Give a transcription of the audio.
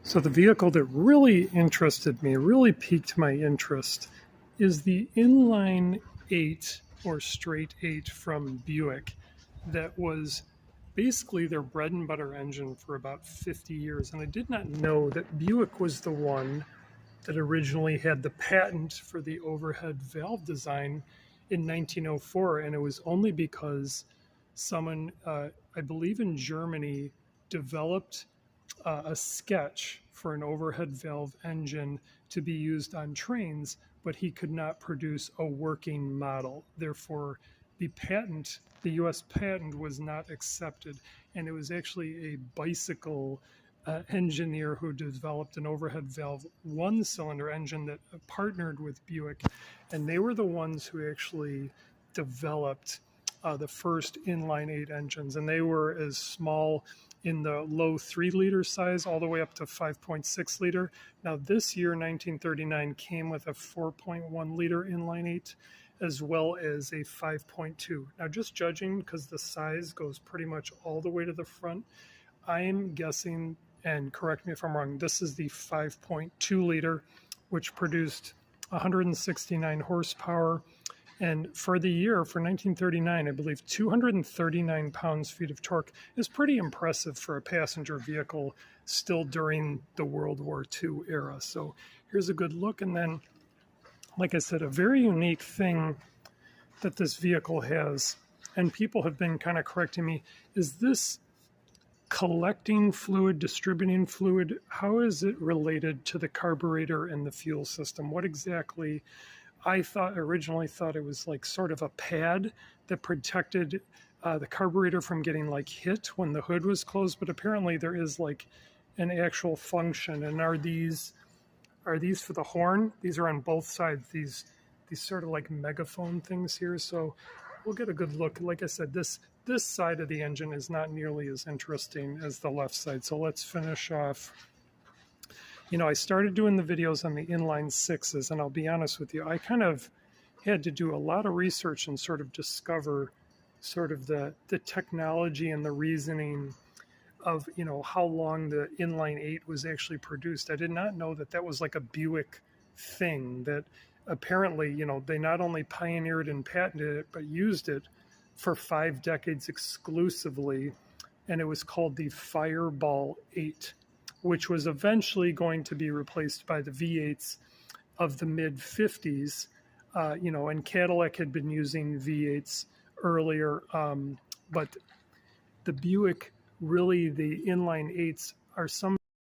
So the vehicle that really interested me, really piqued my interest, is the inline 8 or straight 8 from Buick that was basically their bread and butter engine for about 50 years. And I did not know that Buick was the one that originally had the patent for the overhead valve design in 1904. And it was only because someone, I believe in Germany, developed a sketch for an overhead valve engine to be used on trains, but he could not produce a working model. Therefore, the US patent was not accepted. And it was actually a bicycle engineer who developed an overhead valve one cylinder engine that partnered with Buick. And they were the ones who actually developed the first inline 8 engines. And they were as small in the low 3-liter size all the way up to 5.6 liter. Now, this year, 1939, came with a 4.1 liter inline 8 as well as a 5.2. Now, just judging because the size goes pretty much all the way to the front, I'm guessing, and correct me if I'm wrong, this is the 5.2 liter, which produced 169 horsepower. And for the year, for 1939, I believe 239 pounds-feet of torque is pretty impressive for a passenger vehicle still during the World War II era. So here's a good look. And then, like I said, a very unique thing that this vehicle has, and people have been kind of correcting me, is this collecting fluid, distributing fluid, how is it related to the carburetor and the fuel system? What exactly? I originally thought it was like sort of a pad that protected the carburetor from getting like hit when the hood was closed, but apparently there is like an actual function. And are these for the horn? These are on both sides, these sort of like megaphone things here. So we'll get a good look. Like I said, this side of the engine is not nearly as interesting as the left side. So let's finish off. You know, I started doing the videos on the inline 6s, and I'll be honest with you, I kind of had to do a lot of research and sort of discover sort of the technology and the reasoning of, you know, how long the inline 8 was actually produced. I did not know that that was like a Buick thing, that apparently, you know, they not only pioneered and patented it, but used it for 5 decades exclusively, and it was called the Fireball 8, which was eventually going to be replaced by the V8s of the mid-50s. You know, and Cadillac had been using V8s earlier, but the Buick, really the inline 8s are some